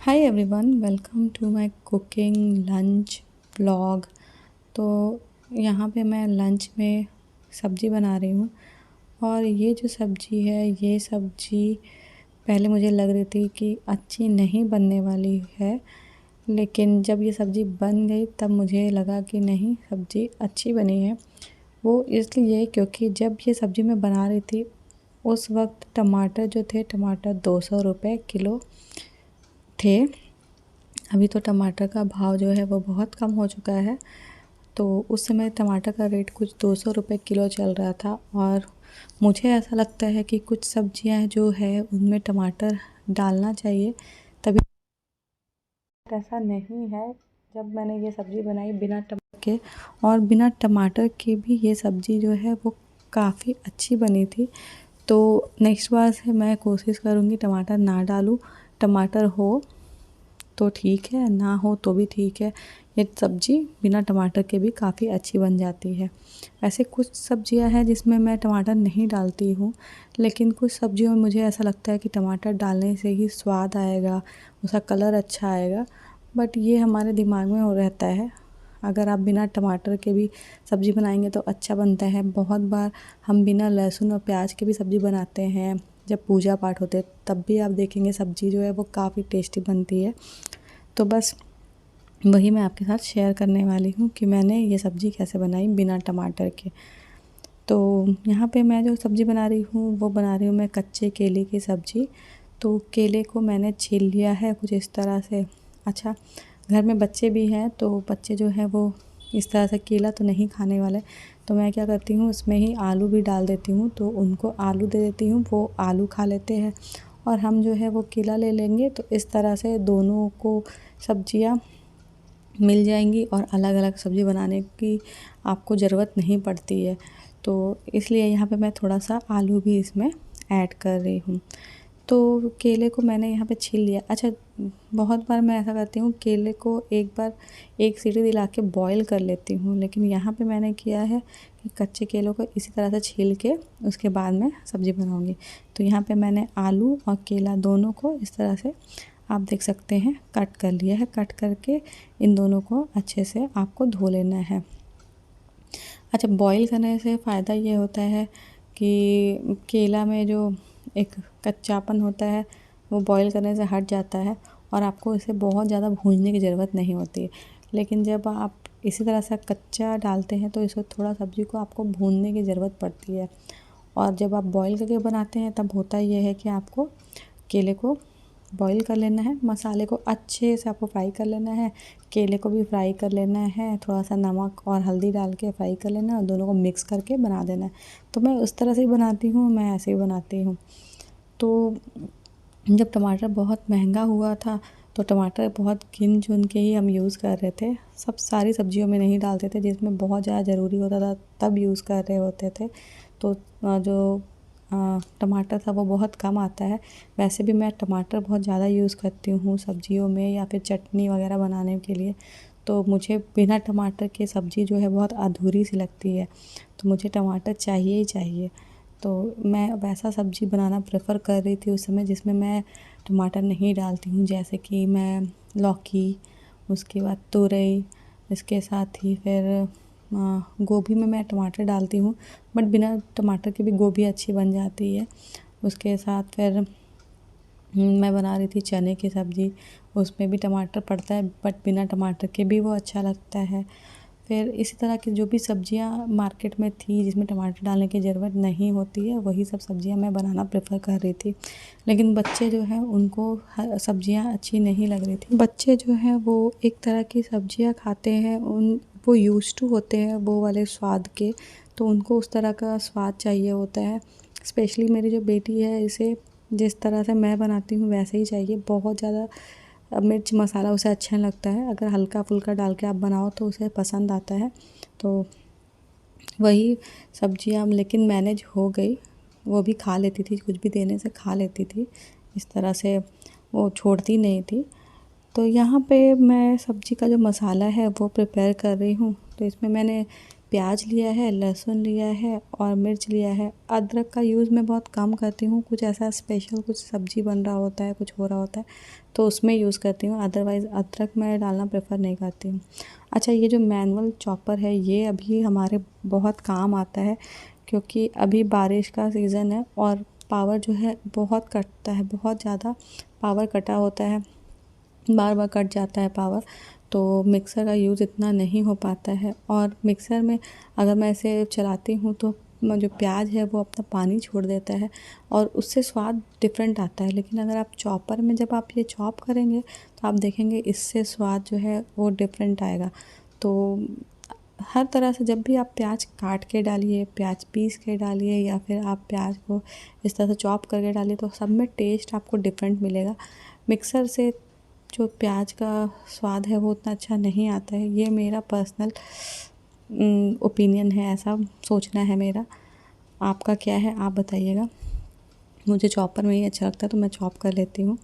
Hi everyone, welcome to my cooking lunch blog. तो यहाँ पे मैं लंच में सब्ज़ी बना रही हूँ। और ये जो सब्ज़ी है, ये सब्ज़ी पहले मुझे लग रही थी कि अच्छी नहीं बनने वाली है, लेकिन जब ये सब्ज़ी बन गई तब मुझे लगा कि नहीं, सब्ज़ी अच्छी बनी है। वो इसलिए क्योंकि जब ये सब्ज़ी मैं बना रही थी उस वक्त टमाटर जो थे, टमाटर 200 रुपये किलो थे। अभी तो टमाटर का भाव जो है वो बहुत कम हो चुका है। तो उस समय टमाटर का रेट कुछ 200 रुपये किलो चल रहा था। और मुझे ऐसा लगता है कि कुछ सब्जियां जो है उनमें टमाटर डालना चाहिए, तभी। ऐसा नहीं है। जब मैंने ये सब्ज़ी बनाई बिना टमाटर के और बिना टमाटर के भी ये सब्ज़ी जो है वो काफ़ी अच्छी बनी थी। तो नेक्स्ट बार से मैं कोशिश करूँगी टमाटर ना डालूँ। टमाटर हो तो ठीक है, ना हो तो भी ठीक है। ये सब्ज़ी बिना टमाटर के भी काफ़ी अच्छी बन जाती है। ऐसे कुछ सब्जियां हैं जिसमें मैं टमाटर नहीं डालती हूँ, लेकिन कुछ सब्जियों में मुझे ऐसा लगता है कि टमाटर डालने से ही स्वाद आएगा, उसका कलर अच्छा आएगा। बट ये हमारे दिमाग में हो रहता है। अगर आप बिना टमाटर के भी सब्ज़ी बनाएंगे तो अच्छा बनता है। बहुत बार हम बिना लहसुन और प्याज के भी सब्ज़ी बनाते हैं। जब पूजा पाठ होते हैं तब भी आप देखेंगे सब्ज़ी जो है वो काफ़ी टेस्टी बनती है। तो बस वही मैं आपके साथ शेयर करने वाली हूँ कि मैंने ये सब्ज़ी कैसे बनाई बिना टमाटर के। तो यहाँ पे मैं जो सब्ज़ी बना रही हूँ वो बना रही हूँ मैं कच्चे केले की सब्ज़ी। तो केले को मैंने छील लिया है कुछ इस तरह से। अच्छा, घर में बच्चे भी हैं तो बच्चे जो हैं वो इस तरह से केला तो नहीं खाने वाले। तो मैं क्या करती हूँ, उसमें ही आलू भी डाल देती हूँ। तो उनको आलू दे देती हूँ, वो आलू खा लेते हैं और हम जो है वो केला ले लेंगे। तो इस तरह से दोनों को सब्जियाँ मिल जाएंगी और अलग अलग सब्ज़ी बनाने की आपको ज़रूरत नहीं पड़ती है। तो इसलिए यहाँ पे मैं थोड़ा सा आलू भी इसमें ऐड कर रही हूँ। तो केले को मैंने यहाँ पे छील लिया। अच्छा, बहुत बार मैं ऐसा करती हूँ, केले को एक बार एक सीटी दिला के बॉईल कर लेती हूँ, लेकिन यहाँ पे मैंने किया है कि कच्चे केलों को इसी तरह से छील के उसके बाद में सब्ज़ी बनाऊँगी। तो यहाँ पे मैंने आलू और केला दोनों को इस तरह से आप देख सकते हैं कट कर लिया है। कट करके इन दोनों को अच्छे से आपको धो लेना है। अच्छा, बॉईल करने से फ़ायदा ये होता है कि केला में जो एक कच्चापन होता है वो बॉईल करने से हट जाता है और आपको इसे बहुत ज़्यादा भूनने की ज़रूरत नहीं होती है। लेकिन जब आप इसी तरह से कच्चा डालते हैं तो इसको थोड़ा सब्ज़ी को आपको भूनने की ज़रूरत पड़ती है। और जब आप बॉईल करके बनाते हैं तब होता ये है कि आपको केले को बॉईल कर लेना है, मसाले को अच्छे से आपको फ्राई कर लेना है, केले को भी फ्राई कर लेना है, थोड़ा सा नमक और हल्दी डाल के फ्राई कर लेना है और दोनों को मिक्स करके बना देना है। तो मैं उस तरह से ही बनाती हूँ, मैं ऐसे ही बनाती हूँ। तो जब टमाटर बहुत महंगा हुआ था तो टमाटर बहुत गिन चुन के ही हम यूज़ कर रहे थे। सब सारी सब्जियों में नहीं डालते थे, जिसमें बहुत ज़्यादा ज़रूरी होता था तब यूज़ कर रहे होते थे। तो जो टमाटर था वो बहुत कम आता है। वैसे भी मैं टमाटर बहुत ज़्यादा यूज़ करती हूँ सब्जियों में या फिर चटनी वगैरह बनाने के लिए। तो मुझे बिना टमाटर के सब्ज़ी जो है बहुत अधूरी सी लगती है। तो मुझे टमाटर चाहिए ही चाहिए। तो मैं वैसा सब्ज़ी बनाना प्रेफर कर रही थी उस समय जिसमें मैं टमाटर नहीं डालती हूँ, जैसे कि मैं लौकी, उसके बाद तुरई, इसके साथ ही फिर गोभी में मैं टमाटर डालती हूँ। बट बिना टमाटर के भी गोभी अच्छी बन जाती है। उसके साथ फिर मैं बना रही थी चने की सब्ज़ी, उसमें भी टमाटर पड़ता है बट बिना टमाटर के भी वो अच्छा लगता है। फिर इसी तरह की जो भी सब्जियां मार्केट में थी जिसमें टमाटर डालने की ज़रूरत नहीं होती है वही सब सब्जियां मैं बनाना प्रेफर कर रही थी। लेकिन बच्चे जो हैं उनको सब्जियां अच्छी नहीं लग रही थी। बच्चे जो हैं वो एक तरह की सब्जियां खाते हैं, उन वो यूज़ टू होते हैं वो वाले स्वाद के। तो उनको उस तरह का स्वाद चाहिए होता है। स्पेशली मेरी जो बेटी है, इसे जिस तरह से मैं बनाती हूँ वैसे ही चाहिए। बहुत ज़्यादा मिर्च मसाला उसे अच्छा नहीं लगता है। अगर हल्का फुल्का डाल के आप बनाओ तो उसे पसंद आता है। तो वही सब्जियाँ लेकिन मैनेज हो गई, वो भी खा लेती थी, कुछ भी देने से खा लेती थी। इस तरह से वो छोड़ती नहीं थी। तो यहाँ पे मैं सब्ज़ी का जो मसाला है वो प्रिपेयर कर रही हूँ। तो इसमें मैंने प्याज लिया है, लहसुन लिया है और मिर्च लिया है। अदरक का यूज़ मैं बहुत कम करती हूँ, कुछ ऐसा स्पेशल कुछ सब्ज़ी बन रहा होता है, कुछ हो रहा होता है तो उसमें यूज़ करती हूँ, अदरवाइज़ अदरक मैं डालना प्रेफर नहीं करती हूँ। अच्छा, ये जो मैनुअल चॉपर है ये अभी हमारे बहुत काम आता है, क्योंकि अभी बारिश का सीज़न है और पावर जो है बहुत कटता है, बहुत ज़्यादा पावर कटा होता है, बार बार कट जाता है पावर, तो मिक्सर का यूज़ इतना नहीं हो पाता है। और मिक्सर में अगर मैं इसे चलाती हूँ तो जो प्याज है वो अपना पानी छोड़ देता है और उससे स्वाद डिफरेंट आता है। लेकिन अगर आप चॉपर में जब आप ये चॉप करेंगे तो आप देखेंगे इससे स्वाद जो है वो डिफरेंट आएगा। तो हर तरह से जब भी आप प्याज काट के डालिए, प्याज पीस के डालिए या फिर आप प्याज को इस तरह से चॉप करके डालिए तो सब में टेस्ट आपको डिफरेंट मिलेगा। मिक्सर से जो प्याज का स्वाद है वो उतना अच्छा नहीं आता है। ये मेरा पर्सनल ओपिनियन है, ऐसा सोचना है मेरा। आपका क्या है आप बताइएगा। मुझे चॉपर में ही अच्छा लगता है तो मैं चॉप कर लेती हूँ।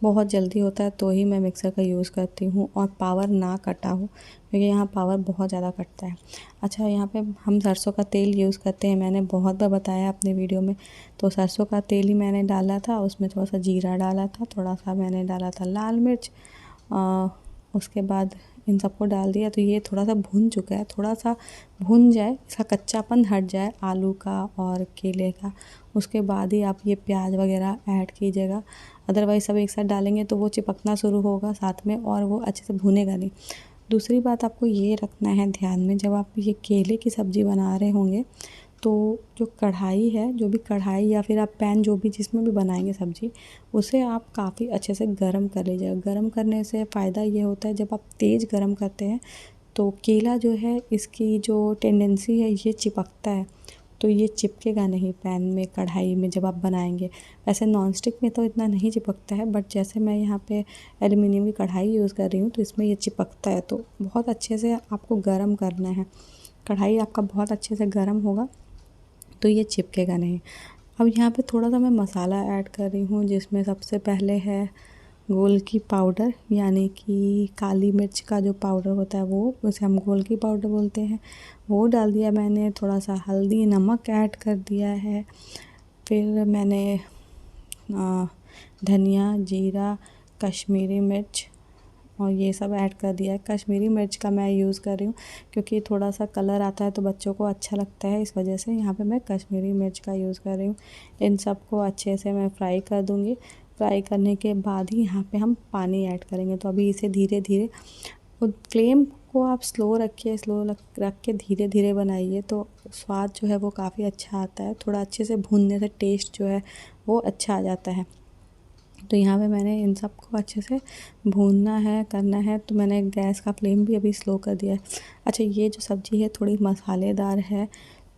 बहुत जल्दी होता है तो ही मैं मिक्सर का यूज़ करती हूँ और पावर ना कटा हो, क्योंकि यहाँ पावर बहुत ज़्यादा कटता है। अच्छा, यहाँ पे हम सरसों का तेल यूज़ करते हैं, मैंने बहुत बार बताया अपने वीडियो में। तो सरसों का तेल ही मैंने डाला था, उसमें थोड़ा सा जीरा डाला था, थोड़ा सा मैंने डाला था लाल मिर्च, उसके बाद इन सबको डाल दिया। तो ये थोड़ा सा भुन चुका है, थोड़ा सा भुन जाए, इसका कच्चापन हट जाए आलू का और केले का, उसके बाद ही आप ये प्याज वगैरह ऐड कीजिएगा। अदरवाइज़ सब एक साथ डालेंगे तो वो चिपकना शुरू होगा साथ में और वो अच्छे से भुनेगा नहीं। दूसरी बात आपको ये रखना है ध्यान में, जब आप ये केले की सब्ज़ी बना रहे होंगे तो जो कढ़ाई है, जो भी कढ़ाई या फिर आप पैन जो भी जिसमें भी बनाएंगे सब्ज़ी, उसे आप काफ़ी अच्छे से गर्म कर लीजिएगा। गर्म करने से फ़ायदा ये होता है, जब आप तेज़ गर्म करते हैं तो केला जो है इसकी जो टेंडेंसी है ये चिपकता है, तो ये चिपकेगा नहीं पैन में, कढ़ाई में जब आप बनाएंगे। वैसे नॉन स्टिक में तो इतना नहीं चिपकता है, बट जैसे मैं यहाँ पे एल्युमिनियम की कढ़ाई यूज़ कर रही हूँ तो इसमें ये चिपकता है। तो बहुत अच्छे से आपको गर्म करना है, कढ़ाई आपका बहुत अच्छे से गर्म होगा तो ये चिपकेगा नहीं। अब यहाँ पे थोड़ा सा मैं मसाला ऐड कर रही हूँ, जिसमें सबसे पहले है गोलकी पाउडर, यानी कि काली मिर्च का जो पाउडर होता है वो, उसे हम गोलकी पाउडर बोलते हैं, वो डाल दिया मैंने। थोड़ा सा हल्दी नमक ऐड कर दिया है। फिर मैंने धनिया, जीरा, कश्मीरी मिर्च और ये सब ऐड कर दिया है। कश्मीरी मिर्च का मैं यूज़ कर रही हूँ क्योंकि थोड़ा सा कलर आता है तो बच्चों को अच्छा लगता है, इस वजह से यहाँ पे मैं कश्मीरी मिर्च का यूज़ कर रही हूँ। इन सबको अच्छे से मैं फ्राई कर दूँगी। फ्राई करने के बाद ही यहाँ पे हम पानी ऐड करेंगे। तो अभी इसे धीरे धीरे, फ्लेम को आप स्लो रखिए, स्लो रख के धीरे धीरे बनाइए तो स्वाद जो है वो काफ़ी अच्छा आता है। थोड़ा अच्छे से भूनने से टेस्ट जो है वो अच्छा आ जाता है। तो यहाँ पे मैंने इन सबको अच्छे से भूनना है, करना है, तो मैंने गैस का फ्लेम भी अभी स्लो कर दिया है। अच्छा, ये जो सब्ज़ी है थोड़ी मसालेदार है,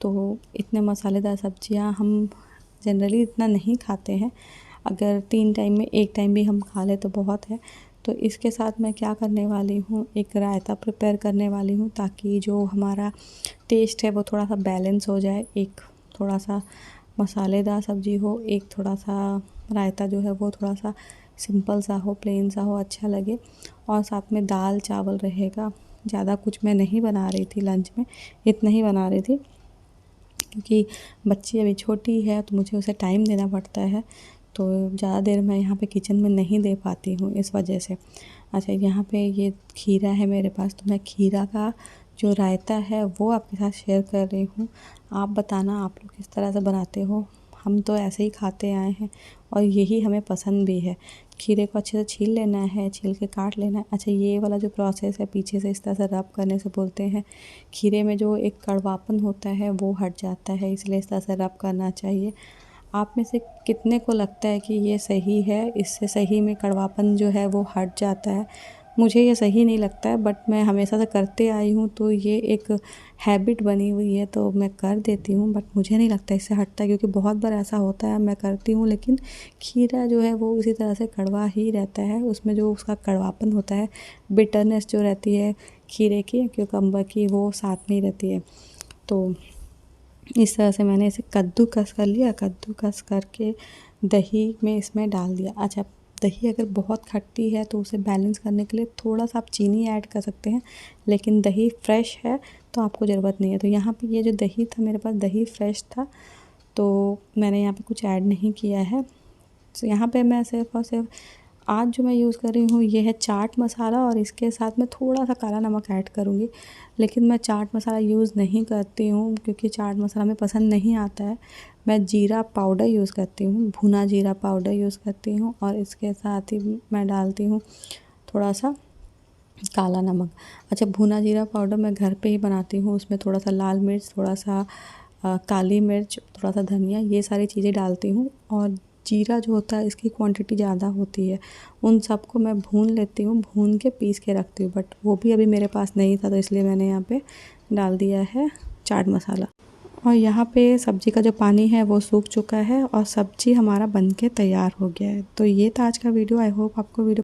तो इतने मसालेदार सब्ज़ियाँ हम जनरली इतना नहीं खाते हैं। अगर 3 टाइम में 1 टाइम भी हम खा लें तो बहुत है। तो इसके साथ मैं क्या करने वाली हूँ, एक रायता प्रिपेयर करने वाली हूँ, ताकि जो हमारा टेस्ट है वो थोड़ा सा बैलेंस हो जाए। एक थोड़ा सा मसालेदार सब्ज़ी हो, एक थोड़ा सा रायता जो है वो थोड़ा सा सिंपल सा हो, प्लेन सा हो, अच्छा लगे। और साथ में दाल चावल रहेगा। ज़्यादा कुछ मैं नहीं बना रही थी लंच में, इतना ही बना रही थी क्योंकि बच्ची अभी छोटी है तो मुझे उसे टाइम देना पड़ता है, तो ज़्यादा देर मैं यहाँ पे किचन में नहीं दे पाती हूँ, इस वजह से। अच्छा, यहाँ पे ये खीरा है मेरे पास, तो मैं खीरा का जो रायता है वो आपके साथ शेयर कर रही हूँ। आप बताना आप लोग किस तरह से बनाते हो। हम तो ऐसे ही खाते आए हैं और यही हमें पसंद भी है। खीरे को अच्छे से छील लेना है, छील के काट लेना है। अच्छा, ये वाला जो प्रोसेस है पीछे से इस तरह से रब करने से बोलते हैं खीरे में जो एक कड़वापन होता है वो हट जाता है, इसलिए इस तरह से रब करना चाहिए। आप में से कितने को लगता है कि ये सही है, इससे सही में कड़वापन जो है वो हट जाता है? मुझे ये सही नहीं लगता है, बट मैं हमेशा से करते आई हूँ तो ये एक हैबिट बनी हुई है तो मैं कर देती हूँ। बट मुझे नहीं लगता इससे हटता है, क्योंकि बहुत बार ऐसा होता है मैं करती हूँ लेकिन खीरा जो है वो उसी तरह से कड़वा ही रहता है। उसमें जो उसका कड़वापन होता है, बिटरनेस जो रहती है खीरे की, क्यूकम्बर की, वो साथ में ही रहती है। तो इस तरह से मैंने इसे कद्दूकस कर लिया, कद्दूकस करके दही में इसमें डाल दिया। अच्छा, दही अगर बहुत खट्टी है तो उसे बैलेंस करने के लिए थोड़ा सा आप चीनी ऐड कर सकते हैं, लेकिन दही फ्रेश है तो आपको ज़रूरत नहीं है। तो यहाँ पे ये जो दही था, मेरे पास दही फ्रेश था, तो मैंने यहाँ पे कुछ ऐड नहीं किया है। तो यहाँ पे मैं सिर्फ़ और सिर्फ आज जो मैं यूज़ कर रही हूँ ये है चाट मसाला, और इसके साथ मैं थोड़ा सा काला नमक ऐड करूँगी। लेकिन मैं चाट मसाला यूज़ नहीं करती हूँ क्योंकि चाट मसाला हमें पसंद नहीं आता है। मैं जीरा पाउडर यूज़ करती हूँ, भुना जीरा पाउडर यूज़ करती हूँ, और इसके साथ ही मैं डालती हूँ थोड़ा सा काला नमक। अच्छा, भुना जीरा पाउडर मैं घर पे ही बनाती हूँ, उसमें थोड़ा सा लाल मिर्च, थोड़ा सा काली मिर्च, थोड़ा सा धनिया, ये सारी चीज़ें डालती हूँ। और जीरा जो होता है इसकी क्वांटिटी ज़्यादा होती है, उन सबको मैं भून लेती हूँ, भून के पीस के रखती हूँ, बट वो भी अभी मेरे पास नहीं था तो इसलिए मैंने यहाँ पे डाल दिया है चाट मसाला। और यहाँ पे सब्ज़ी का जो पानी है वो सूख चुका है और सब्ज़ी हमारा बनके तैयार हो गया है। तो ये था आज का वीडियो। आई होप आपको वीडियो